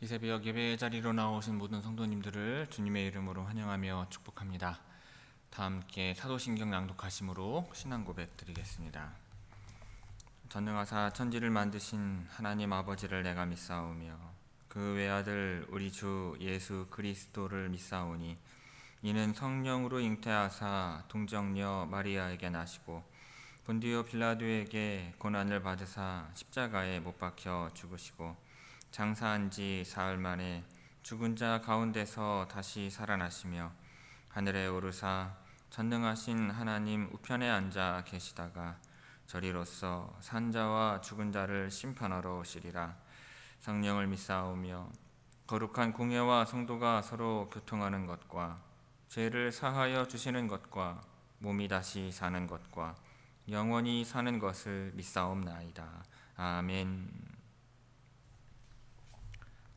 이 새벽 예배의 자리로 나오신 모든 성도님들을 주님의 이름으로 환영하며 축복합니다. 다 함께 사도신경 낭독하심으로 신앙 고백 드리겠습니다. 전능하사 천지를 만드신 하나님 아버지를 내가 믿사오며 그 외아들 우리 주 예수 그리스도를 믿사오니 이는 성령으로 잉태하사 동정녀 마리아에게 나시고 본디오 빌라도에게 고난을 받으사 십자가에 못 박혀 죽으시고 장사한 지 사흘 만에 죽은 자 가운데서 다시 살아나시며 하늘에 오르사 전능하신 하나님 우편에 앉아 계시다가 저리로서 산자와 죽은 자를 심판하러 오시리라. 성령을 믿사오며 거룩한 공예와 성도가 서로 교통하는 것과 죄를 사하여 주시는 것과 몸이 다시 사는 것과 영원히 사는 것을 믿사옵나이다. 아멘.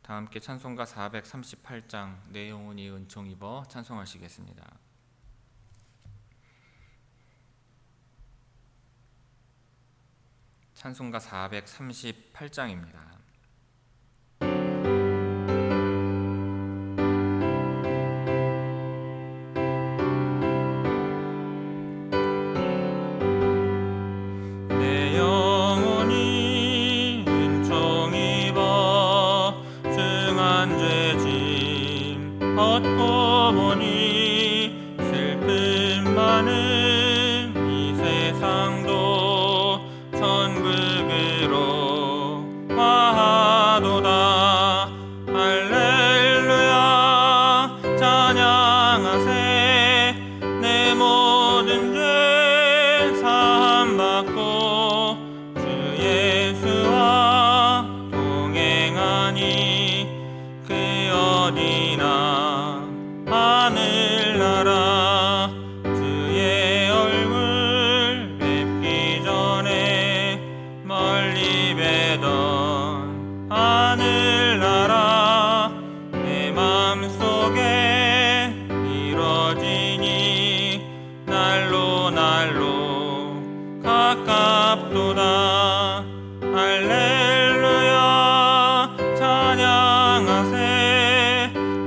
다 함께 찬송가 438장 내 영혼이 은총 입어 찬송하시겠습니다. 찬송가 438장입니다. 걷고 보니 슬픔 많은 이 세상도 천국으로 화하도다. 할렐루야 찬양하세. 내 모든 죄 사함받고 주 예수와 동행하니 그 어디나 하늘나라 주의 얼굴 뵙기 전에 멀리 뵈던 하늘나라 내 맘속에 이뤄지니 날로 가깝도다. 할렐루야 찬양하세.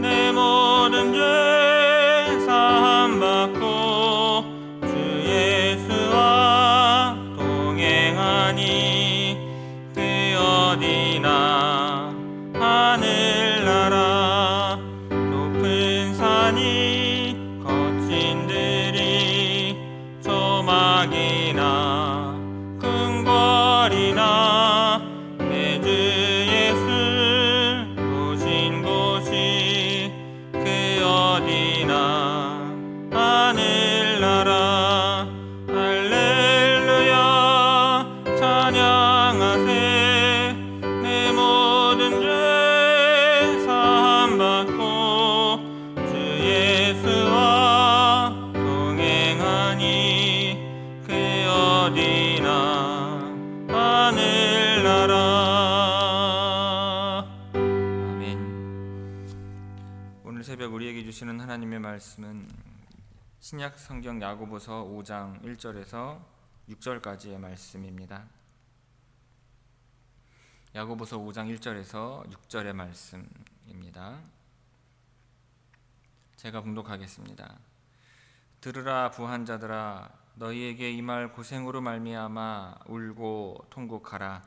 내 모든 죄 사함받고 주 예수와 동행하니 그 어디나 하늘나라 높은 산이 거친 들이 조막이나 큰 거리나 내 주 예수 오신 곳이 그 어디나 하늘나라. 할렐루야 찬양하세. 내 모든 죄 사함받고 주 예수와 동행하니 그 어디나 하늘나라. 아멘. 오늘 새벽 우리에게 주시는 하나님의 말씀은 신약 성경 야고보서 5장 1절에서 6절까지의 말씀입니다. 야고보서 5장 1절에서 6절의 말씀입니다. 제가 봉독하겠습니다. 들으라 부한 자들아, 너희에게 이 말 고생으로 말미암아 울고 통곡하라.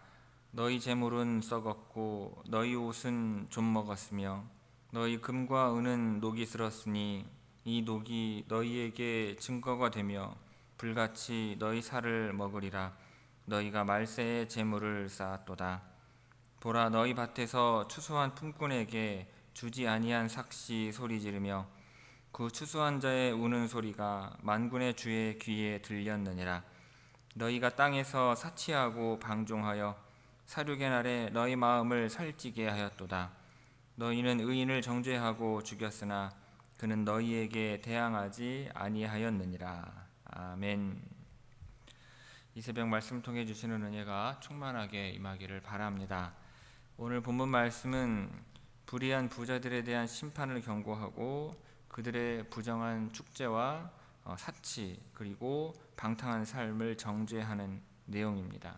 너희 재물은 썩었고 너희 옷은 좀 먹었으며 너희 금과 은은 녹이 슬었으니 이 녹이 너희에게 증거가 되며 불같이 너희 살을 먹으리라. 너희가 말세에 재물을 쌓았도다. 보라, 너희 밭에서 추수한 품꾼에게 주지 아니한 삭시 소리 지르며 그 추수한 자의 우는 소리가 만군의 주의 귀에 들렸느니라. 너희가 땅에서 사치하고 방종하여 사륙의 날에 너희 마음을 살찌게 하였도다. 너희는 의인을 정죄하고 죽였으나 그는 너희에게 대항하지 아니하였느니라. 아멘. 이 새벽 말씀 통해 주시는 은혜가 충만하게 임하기를 바랍니다. 오늘 본문 말씀은 불의한 부자들에 대한 심판을 경고하고 그들의 부정한 축제와 사치 그리고 방탕한 삶을 정죄하는 내용입니다.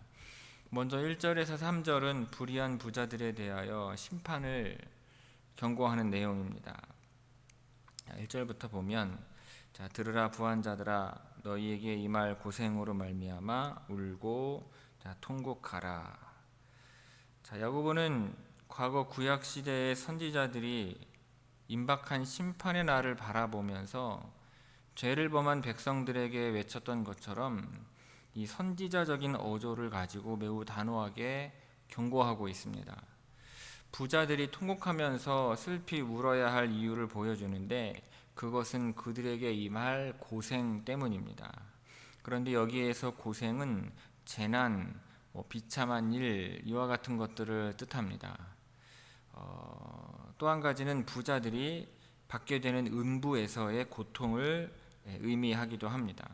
먼저 1절에서 3절은 불의한 부자들에 대하여 심판을 경고하는 내용입니다. 1절부터 보면 자, 들으라 부한 자들아 너희에게 임할 고생으로 말미암아 울고 자, 통곡하라. 자, 야고보는 과거 구약 시대의 선지자들이 임박한 심판의 날을 바라보면서 죄를 범한 백성들에게 외쳤던 것처럼 이 선지자적인 어조를 가지고 매우 단호하게 경고하고 있습니다. 부자들이 통곡하면서 슬피 울어야 할 이유를 보여주는데 그것은 그들에게 임할 고생 때문입니다. 그런데 여기에서 고생은 재난, 비참한 일, 이와 같은 것들을 뜻합니다. 또 한 가지는 부자들이 받게 되는 음부에서의 고통을 의미하기도 합니다.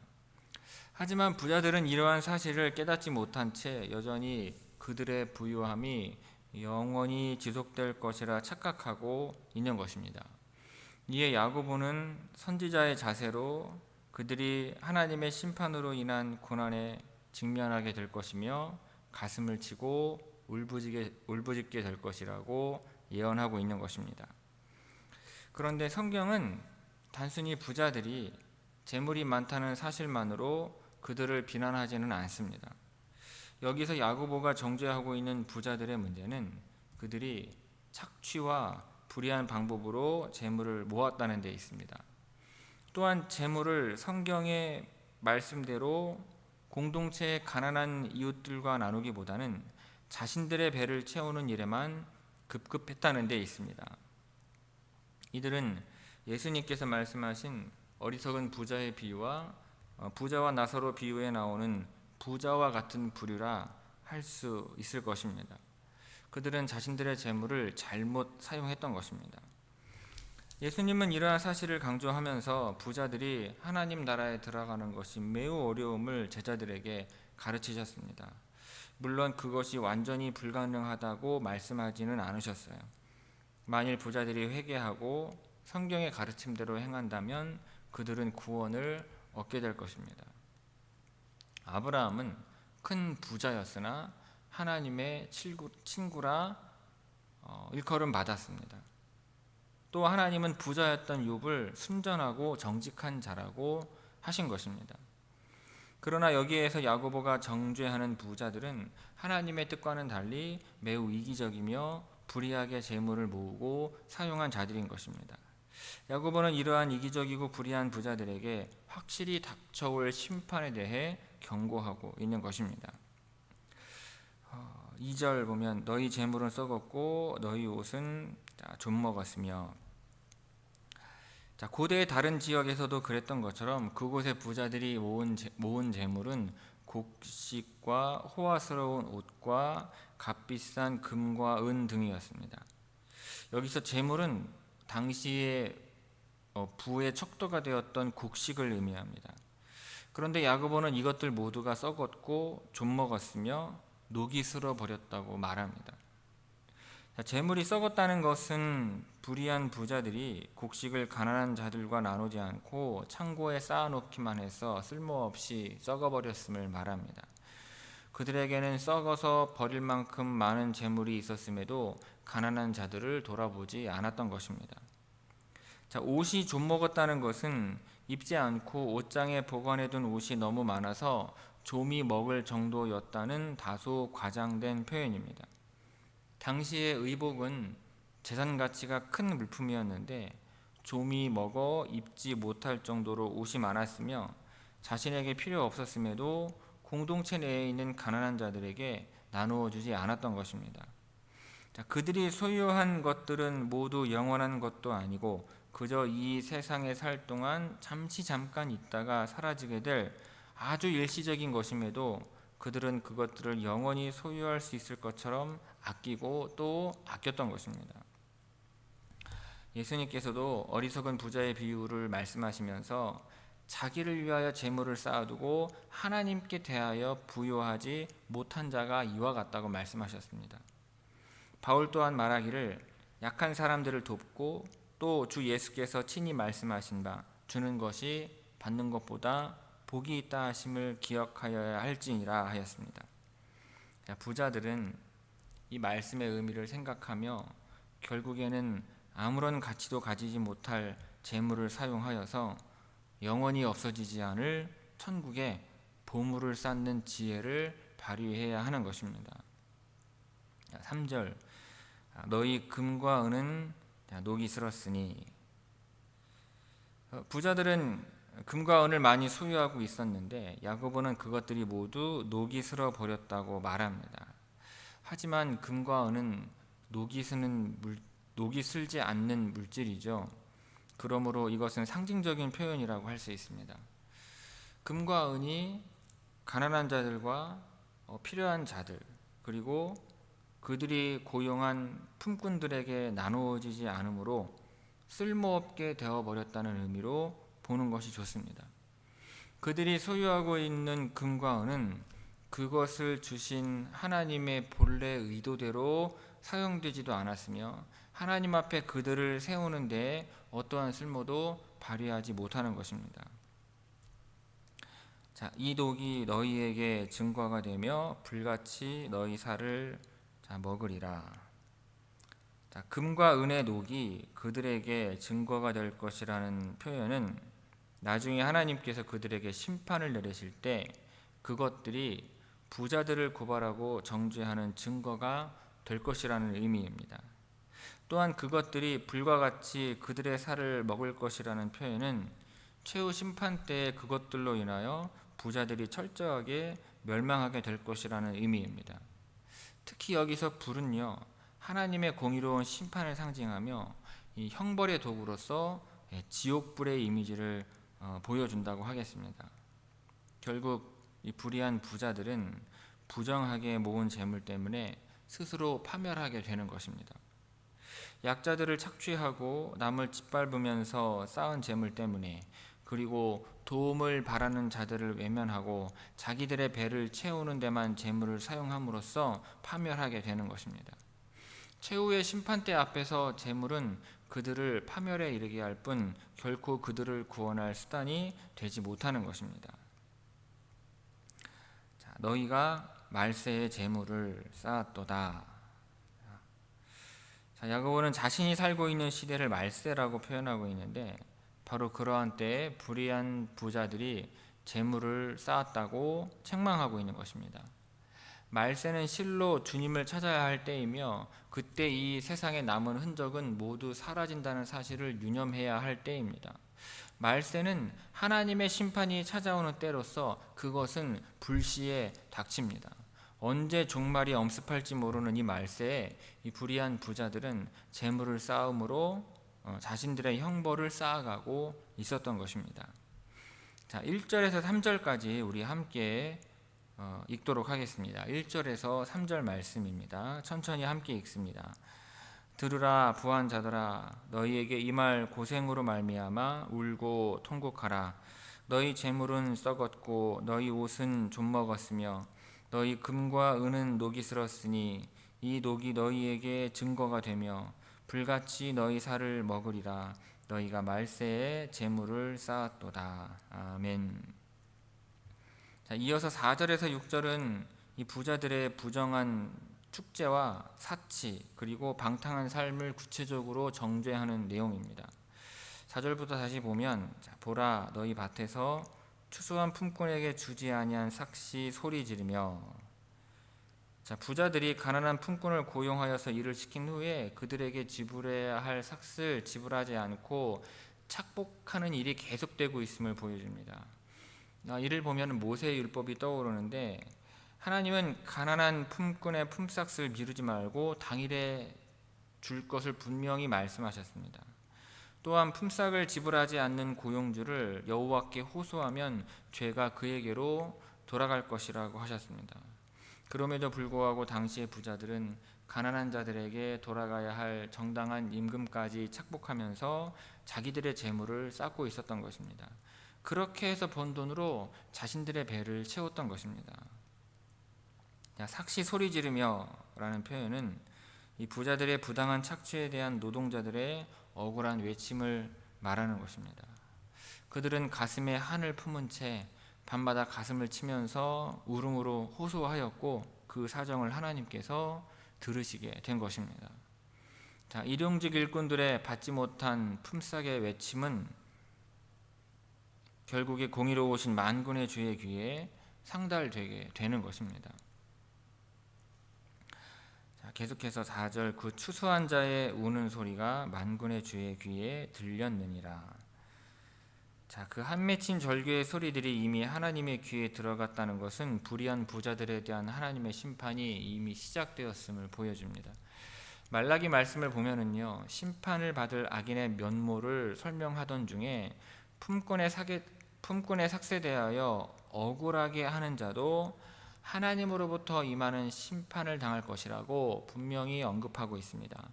하지만 부자들은 이러한 사실을 깨닫지 못한 채 여전히 그들의 부유함이 영원히 지속될 것이라 착각하고 있는 것입니다. 이에 야고보는 선지자의 자세로 그들이 하나님의 심판으로 인한 고난에 직면하게 될 것이며 가슴을 치고 울부짖게 될 것이라고 예언하고 있는 것입니다. 그런데 성경은 단순히 부자들이 재물이 많다는 사실만으로 그들을 비난하지는 않습니다. 여기서 야고보가 정죄하고 있는 부자들의 문제는 그들이 착취와 불의한 방법으로 재물을 모았다는 데 있습니다. 또한 재물을 성경의 말씀대로 공동체의 가난한 이웃들과 나누기보다는 자신들의 배를 채우는 일에만 급급했다는 데 있습니다. 이들은 예수님께서 말씀하신 어리석은 부자의 비유와 부자와 나사로 비유에 나오는 부자와 같은 부류라 할 수 있을 것입니다. 그들은 자신들의 재물을 잘못 사용했던 것입니다. 예수님은 이러한 사실을 강조하면서 부자들이 하나님 나라에 들어가는 것이 매우 어려움을 제자들에게 가르치셨습니다. 물론 그것이 완전히 불가능하다고 말씀하지는 않으셨어요. 만일 부자들이 회개하고 성경의 가르침대로 행한다면 그들은 구원을 얻게 될 것입니다. 아브라함은 큰 부자였으나 하나님의 친구라 일컬음 받았습니다. 또 하나님은 부자였던 욥을 순전하고 정직한 자라고 하신 것입니다. 그러나 여기에서 야고보가 정죄하는 부자들은 하나님의 뜻과는 달리 매우 이기적이며 불의하게 재물을 모으고 사용한 자들인 것입니다. 야고보는 이러한 이기적이고 불의한 부자들에게 확실히 닥쳐올 심판에 대해 경고하고 있는 것입니다. 2절 보면 너희 재물은 썩었고 너희 옷은 좀 먹었으며, 고대의 다른 지역에서도 그랬던 것처럼 그곳의 부자들이 모은 재물은 곡식과 호화스러운 옷과 값비싼 금과 은 등이었습니다. 여기서 재물은 당시의 부의 척도가 되었던 곡식을 의미합니다. 그런데 야고보는 이것들 모두가 썩었고 좀먹었으며 녹이 슬어 버렸다고 말합니다. 재물이 썩었다는 것은 불의한 부자들이 곡식을 가난한 자들과 나누지 않고 창고에 쌓아놓기만 해서 쓸모없이 썩어버렸음을 말합니다. 그들에게는 썩어서 버릴 만큼 많은 재물이 있었음에도 가난한 자들을 돌아보지 않았던 것입니다. 옷이 좀먹었다는 것은 입지 않고 옷장에 보관해둔 옷이 너무 많아서 좀이 먹을 정도였다는 다소 과장된 표현입니다. 당시의 의복은 재산 가치가 큰 물품이었는데 좀이 먹어 입지 못할 정도로 옷이 많았으며 자신에게 필요 없었음에도 공동체 내에 있는 가난한 자들에게 나누어 주지 않았던 것입니다. 그들이 소유한 것들은 모두 영원한 것도 아니고 그저 이 세상에 살 동안 잠깐 있다가 사라지게 될 아주 일시적인 것임에도 그들은 그것들을 영원히 소유할 수 있을 것처럼 아끼고 또 아꼈던 것입니다. 예수님께서도 어리석은 부자의 비유를 말씀하시면서 자기를 위하여 재물을 쌓아두고 하나님께 대하여 부요하지 못한 자가 이와 같다고 말씀하셨습니다. 바울 또한 말하기를 약한 사람들을 돕고 또 주 예수께서 친히 말씀하신 바 주는 것이 받는 것보다 복이 있다 하심을 기억하여야 할지니라 하였습니다. 부자들은 이 말씀의 의미를 생각하며 결국에는 아무런 가치도 가지지 못할 재물을 사용하여서 영원히 없어지지 않을 천국에 보물을 쌓는 지혜를 발휘해야 하는 것입니다. 3절, 너희 금과 은은 녹이 슬었으니. 부자들은 금과 은을 많이 소유하고 있었는데 야고보는 그것들이 모두 녹이 슬어 버렸다고 말합니다. 하지만 금과 은은 녹이 슬지 않는 물질이죠. 그러므로 이것은 상징적인 표현이라고 할 수 있습니다. 금과 은이 가난한 자들과 필요한 자들, 그리고 그들이 고용한 품꾼들에게 나누어지지 않으므로 쓸모없게 되어버렸다는 의미로 보는 것이 좋습니다. 그들이 소유하고 있는 금과 은은 그것을 주신 하나님의 본래 의도대로 사용되지도 않았으며 하나님 앞에 그들을 세우는 데 어떠한 쓸모도 발휘하지 못하는 것입니다. 자, 이 독이 너희에게 증거가 되며 불같이 너희 살을 먹으리라. 자, 금과 은의 녹이 그들에게 증거가 될 것이라는 표현은 나중에 하나님께서 그들에게 심판을 내리실 때 그것들이 부자들을 고발하고 정죄하는 증거가 될 것이라는 의미입니다. 또한 그것들이 불과 같이 그들의 살을 먹을 것이라는 표현은 최후 심판 때에 그것들로 인하여 부자들이 철저하게 멸망하게 될 것이라는 의미입니다. 특히 여기서 불은요, 하나님의 공의로운 심판을 상징하며 이 형벌의 도구로서 지옥불의 이미지를 보여준다고 하겠습니다. 결국 이 불의한 부자들은 부정하게 모은 재물 때문에 스스로 파멸하게 되는 것입니다. 약자들을 착취하고 남을 짓밟으면서 쌓은 재물 때문에, 그리고 도움을 바라는 자들을 외면하고 자기들의 배를 채우는 데만 재물을 사용함으로써 파멸하게 되는 것입니다. 최후의 심판대 앞에서 재물은 그들을 파멸에 이르게 할 뿐 결코 그들을 구원할 수단이 되지 못하는 것입니다. 자, 너희가 말세의 재물을 쌓았도다. 자, 야고보는 자신이 살고 있는 시대를 말세라고 표현하고 있는데 바로 그러한 때에 불의한 부자들이 재물을 쌓았다고 책망하고 있는 것입니다. 말세는 실로 주님을 찾아야 할 때이며 그때 이 세상에 남은 흔적은 모두 사라진다는 사실을 유념해야 할 때입니다. 말세는 하나님의 심판이 찾아오는 때로서 그것은 불시에 닥칩니다. 언제 종말이 엄습할지 모르는 이 말세에 이 불의한 부자들은 재물을 쌓음으로 자신들의 형벌을 쌓아가고 있었던 것입니다. 자, 1절에서 3절까지 우리 함께 읽도록 하겠습니다. 1절에서 3절 말씀입니다. 천천히 함께 읽습니다. 들으라 부한 자들아, 너희에게 이 말 고생으로 말미암아 울고 통곡하라. 너희 재물은 썩었고 너희 옷은 좀먹었으며 너희 금과 은은 녹이 슬었으니 이 녹이 너희에게 증거가 되며 불같이 너희 살을 먹으리라. 너희가 말세에 재물을 쌓았도다. 아멘. 자, 이어서 4절에서 6절은 이 부자들의 부정한 축제와 사치 그리고 방탕한 삶을 구체적으로 정죄하는 내용입니다. 4절부터 다시 보면, 보라 너희 밭에서 추수한 품꾼에게 주지 아니한 삭시 소리 지르며. 자, 부자들이 가난한 품꾼을 고용하여서 일을 시킨 후에 그들에게 지불해야 할 삭스를 지불하지 않고 착복하는 일이 계속되고 있음을 보여줍니다. 이를 보면 모세의 율법이 떠오르는데 하나님은 가난한 품꾼의 품삯을 미루지 말고 당일에 줄 것을 분명히 말씀하셨습니다. 또한 품삯을 지불하지 않는 고용주를 여호와께 호소하면 죄가 그에게로 돌아갈 것이라고 하셨습니다. 그럼에도 불구하고 당시의 부자들은 가난한 자들에게 돌아가야 할 정당한 임금까지 착복하면서 자기들의 재물을 쌓고 있었던 것입니다. 그렇게 해서 번 돈으로 자신들의 배를 채웠던 것입니다. 삭시 소리 지르며 라는 표현은 이 부자들의 부당한 착취에 대한 노동자들의 억울한 외침을 말하는 것입니다. 그들은 가슴에 한을 품은 채 밤마다 가슴을 치면서 울음으로 호소하였고 그 사정을 하나님께서 들으시게 된 것입니다. 자, 일용직 일꾼들의 받지 못한 품삯의 외침은 결국에 공의로우신 만군의 주의 귀에 상달되게 되는 것입니다. 자, 계속해서 4절 그 추수한 자의 우는 소리가 만군의 주의 귀에 들렸느니라. 자, 그 한 맺힌 절규의 소리들이 이미 하나님의 귀에 들어갔다는 것은 불의한 부자들에 대한 하나님의 심판이 이미 시작되었음을 보여줍니다. 말라기 말씀을 보면은요, 심판을 받을 악인의 면모를 설명하던 중에 품꾼에 삭세되하여 억울하게 하는 자도 하나님으로부터 임하는 심판을 당할 것이라고 분명히 언급하고 있습니다.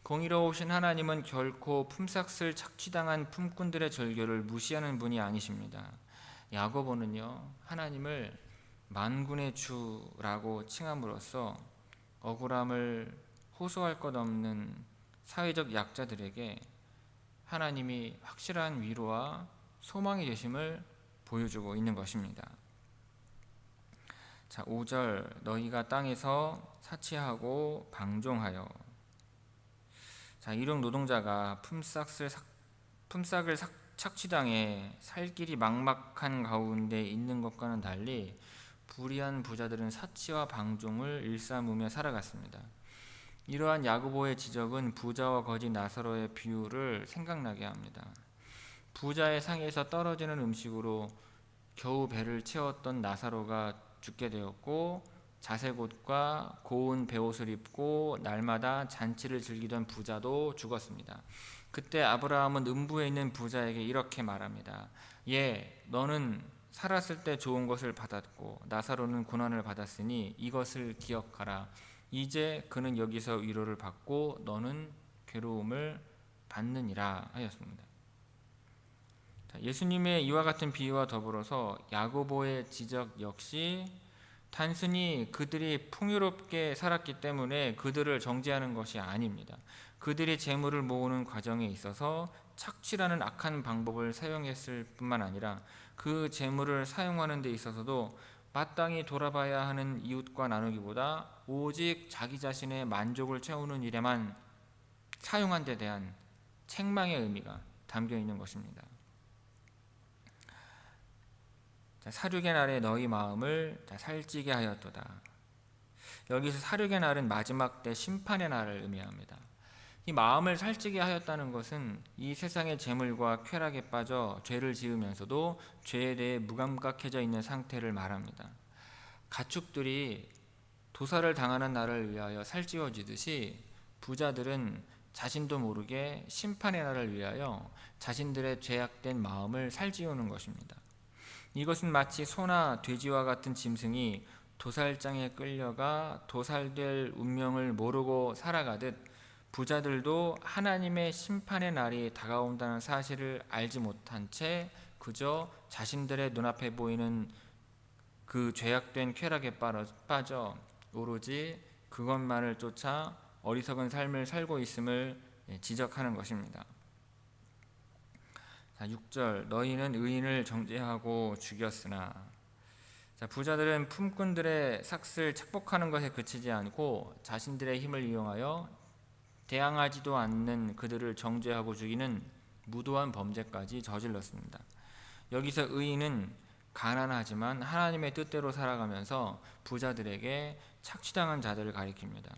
공의로우신 하나님은 결코 품삯을 착취당한 품꾼들의 절규를 무시하는 분이 아니십니다. 야고보는요, 하나님을 만군의 주라고 칭함으로써 억울함을 호소할 것 없는 사회적 약자들에게 하나님이 확실한 위로와 소망이 되심을 보여주고 있는 것입니다. 자, 5절 너희가 땅에서 사치하고 방종하여. 자, 일용 노동자가 품삯을 착취당해 살 길이 막막한 가운데 있는 것과는 달리 불의한 부자들은 사치와 방종을 일삼으며 살아갔습니다. 이러한 야고보의 지적은 부자와 거지 나사로의 비유를 생각나게 합니다. 부자의 상에서 떨어지는 음식으로 겨우 배를 채웠던 나사로가 죽게 되었고, 자색옷과 고운 베옷을 입고 날마다 잔치를 즐기던 부자도 죽었습니다. 그때 아브라함은 음부에 있는 부자에게 이렇게 말합니다. 너는 살았을 때 좋은 것을 받았고 나사로는 고난을 받았으니 이것을 기억하라. 이제 그는 여기서 위로를 받고 너는 괴로움을 받느니라 하였습니다. 예수님의 이와 같은 비유와 더불어서 야고보의 지적 역시 단순히 그들이 풍요롭게 살았기 때문에 그들을 정죄하는 것이 아닙니다. 그들이 재물을 모으는 과정에 있어서 착취라는 악한 방법을 사용했을 뿐만 아니라 그 재물을 사용하는 데 있어서도 마땅히 돌아봐야 하는 이웃과 나누기보다 오직 자기 자신의 만족을 채우는 일에만 사용한 데 대한 책망의 의미가 담겨 있는 것입니다. 사륙의 날에 너희 마음을 살찌게 하였도다. 여기서 사륙의 날은 마지막 때 심판의 날을 의미합니다. 이 마음을 살찌게 하였다는 것은 이 세상의 재물과 쾌락에 빠져 죄를 지으면서도 죄에 대해 무감각해져 있는 상태를 말합니다. 가축들이 도살을 당하는 날을 위하여 살찌워지듯이 부자들은 자신도 모르게 심판의 날을 위하여 자신들의 죄악된 마음을 살찌우는 것입니다. 이것은 마치 소나 돼지와 같은 짐승이 도살장에 끌려가 도살될 운명을 모르고 살아가듯 부자들도 하나님의 심판의 날이 다가온다는 사실을 알지 못한 채 그저 자신들의 눈앞에 보이는 그 죄악된 쾌락에 빠져 오로지 그것만을 쫓아 어리석은 삶을 살고 있음을 지적하는 것입니다. 6절 너희는 의인을 정죄하고 죽였으나. 부자들은 품꾼들의 삭슬 착복하는 것에 그치지 않고 자신들의 힘을 이용하여 대항하지도 않는 그들을 정죄하고 죽이는 무도한 범죄까지 저질렀습니다. 여기서 의인은 가난하지만 하나님의 뜻대로 살아가면서 부자들에게 착취당한 자들을 가리킵니다.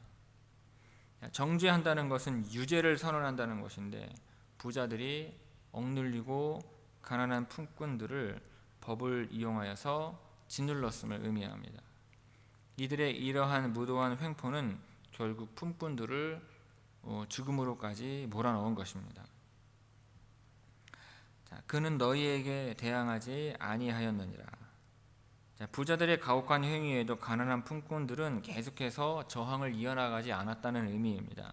정죄한다는 것은 유죄를 선언한다는 것인데 부자들이 억눌리고 가난한 품꾼들을 법을 이용하여서 짓눌렀음을 의미합니다. 이들의 이러한 무도한 횡포는 결국 품꾼들을 죽음으로까지 몰아넣은 것입니다. 그는 너희에게 대항하지 아니하였느니라. 부자들의 가혹한 행위에도 가난한 품꾼들은 계속해서 저항을 이어나가지 않았다는 의미입니다.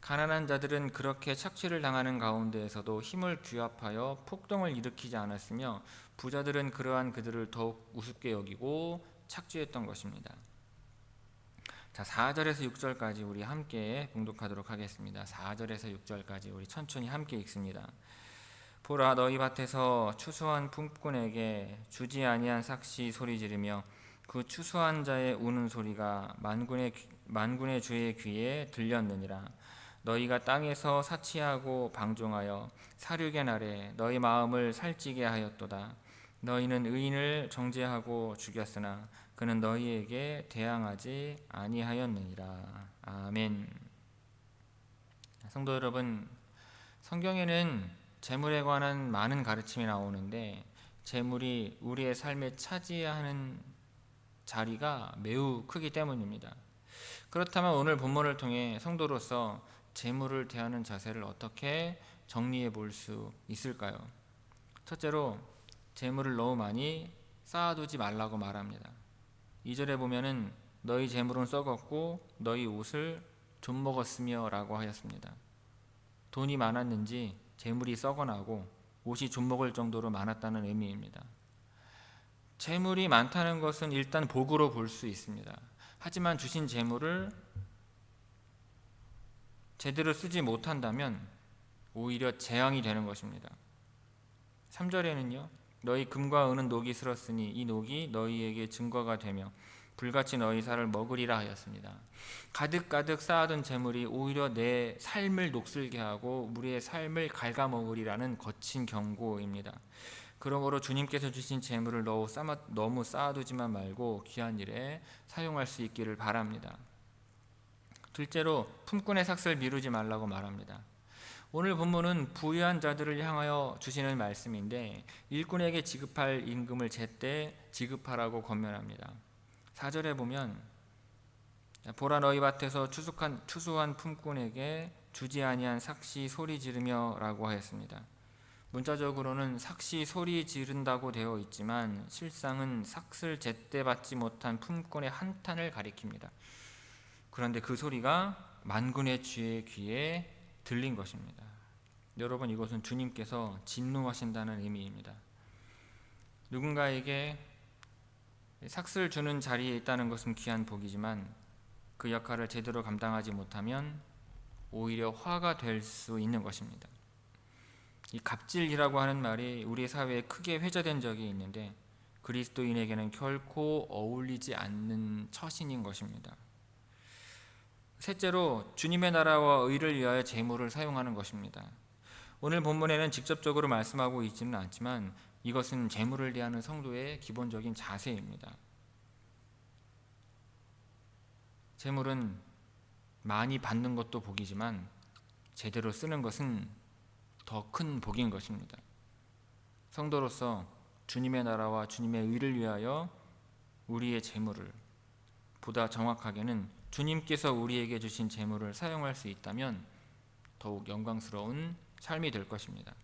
가난한 자들은 그렇게 착취를 당하는 가운데에서도 힘을 규합하여 폭동을 일으키지 않았으며 부자들은 그러한 그들을 더욱 우습게 여기고 착취했던 것입니다. 4절에서 6절까지 우리 함께 봉독하도록 하겠습니다. 4절에서 6절까지 우리 천천히 함께 읽습니다. 보라 너희 밭에서 추수한 품꾼에게 주지 아니한 삭시 소리 지르며 그 추수한 자의 우는 소리가 만군의 주의 귀에 들렸느니라. 너희가 땅에서 사치하고 방종하여 사륙의 날에 너희 마음을 살찌게 하였도다. 너희는 의인을 정죄하고 죽였으나 그는 너희에게 대항하지 아니하였느니라. 아멘. 성도 여러분, 성경에는 재물에 관한 많은 가르침이 나오는데 재물이 우리의 삶에 차지하는 자리가 매우 크기 때문입니다. 그렇다면 오늘 본문을 통해 성도로서 재물을 대하는 자세를 어떻게 정리해 볼 수 있을까요? 첫째로 재물을 너무 많이 쌓아두지 말라고 말합니다. 2절에 보면은 너희 재물은 썩었고 너희 옷을 좀 먹었으며 라고 하였습니다. 돈이 많았는지 재물이 썩어나고 옷이 좀 먹을 정도로 많았다는 의미입니다. 재물이 많다는 것은 일단 복으로 볼 수 있습니다. 하지만 주신 재물을 제대로 쓰지 못한다면 오히려 재앙이 되는 것입니다. 3절에는요. 너희 금과 은은 녹이 슬었으니 이 녹이 너희에게 증거가 되며 불같이 너희 살을 먹으리라 하였습니다. 가득가득 쌓아둔 재물이 오히려 내 삶을 녹슬게 하고 우리의 삶을 갉아먹으리라는 거친 경고입니다. 그러므로 주님께서 주신 재물을 너무 쌓아두지만 말고 귀한 일에 사용할 수 있기를 바랍니다. 둘째로 품꾼의 삭슬 미루지 말라고 말합니다. 오늘 본문은 부유한 자들을 향하여 주시는 말씀인데 일꾼에게 지급할 임금을 제때 지급하라고 권면합니다. 4절에 보면 보라 너희 밭에서 추수한 품꾼에게 주지 아니한 삭시 소리 지르며 라고 하였습니다. 문자적으로는 삭시 소리 지른다고 되어 있지만 실상은 삭슬 제때 받지 못한 품꾼의 한탄을 가리킵니다. 그런데 그 소리가 만군의 주의 귀에 들린 것입니다. 여러분, 이것은 주님께서 진노하신다는 의미입니다. 누군가에게 삭슬 주는 자리에 있다는 것은 귀한 복이지만 그 역할을 제대로 감당하지 못하면 오히려 화가 될 수 있는 것입니다. 이 갑질이라고 하는 말이 우리 사회에 크게 회자된 적이 있는데 그리스도인에게는 결코 어울리지 않는 처신인 것입니다. 셋째로 주님의 나라와 의를 위하여 재물을 사용하는 것입니다. 오늘 본문에는 직접적으로 말씀하고 있지는 않지만 이것은 재물을 대하는 성도의 기본적인 자세입니다. 재물은 많이 받는 것도 복이지만 제대로 쓰는 것은 더 큰 복인 것입니다. 성도로서 주님의 나라와 주님의 의를 위하여 우리의 재물을, 보다 정확하게는 주님께서 우리에게 주신 재물을 사용할 수 있다면 더욱 영광스러운 삶이 될 것입니다.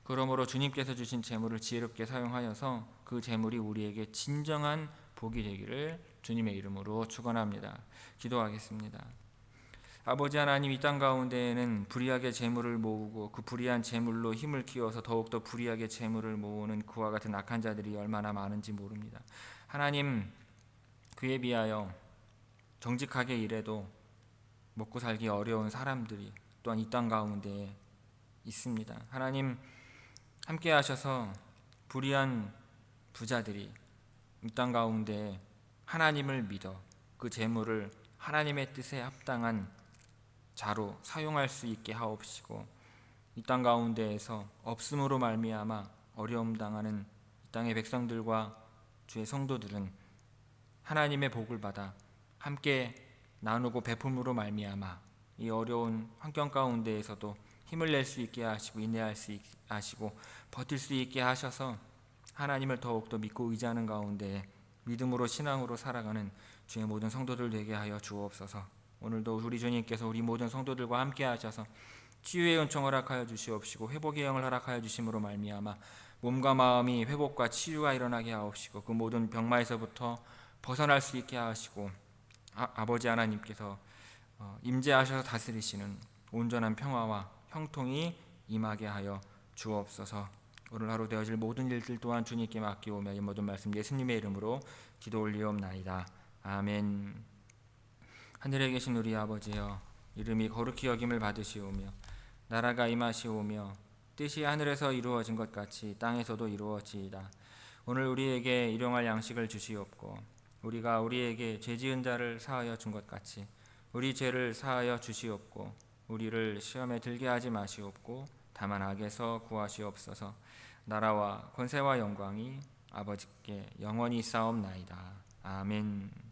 그러므로 주님께서 주신 재물을 지혜롭게 사용하여서 그 재물이 우리에게 진정한 복이 되기를 주님의 이름으로 축원합니다. 기도하겠습니다. 아버지 하나님, 이 땅 가운데에는 불의하게 재물을 모으고 그 불의한 재물로 힘을 키워서 더욱더 불의하게 재물을 모으는 그와 같은 악한 자들이 얼마나 많은지 모릅니다. 하나님, 그에 비하여 정직하게 일해도 먹고 살기 어려운 사람들이 또한 이 땅 가운데에 있습니다. 하나님, 함께 하셔서 불의한 부자들이 이 땅 가운데 하나님을 믿어 그 재물을 하나님의 뜻에 합당한 자로 사용할 수 있게 하옵시고, 이 땅 가운데에서 없음으로 말미암아 어려움 당하는 이 땅의 백성들과 주의 성도들은 하나님의 복을 받아 함께 나누고 베품으로 말미암아 이 어려운 환경 가운데에서도 힘을 낼 수 있게 하시고 인내할 수 있게 하시고 버틸 수 있게 하셔서 하나님을 더욱더 믿고 의지하는 가운데 믿음으로 신앙으로 살아가는 주의 모든 성도들 되게 하여 주옵소서. 오늘도 우리 주님께서 우리 모든 성도들과 함께 하셔서 치유의 은총을 허락하여 주시옵시고 회복의 영을 허락하여 주심으로 말미암아 몸과 마음이 회복과 치유가 일어나게 하옵시고 그 모든 병마에서부터 벗어날 수 있게 하시고 아버지 하나님께서 임재하셔서 다스리시는 온전한 평화와 형통이 임하게 하여 주옵소서. 오늘 하루 되어질 모든 일들 또한 주님께 맡기오며 이 모든 말씀 예수님의 이름으로 기도 올리옵나이다. 아멘. 하늘에 계신 우리 아버지여, 이름이 거룩히 여김을 받으시오며 나라가 임하시오며 뜻이 하늘에서 이루어진 것 같이 땅에서도 이루어지이다. 오늘 우리에게 일용할 양식을 주시옵고 우리가 우리에게 죄지은 자를 사하여 준 것 같이 우리 죄를 사하여 주시옵고 우리를 시험에 들게 하지 마시옵고 다만 악에서 구하시옵소서. 나라와 권세와 영광이 아버지께 영원히 있사옵나이다. 아멘.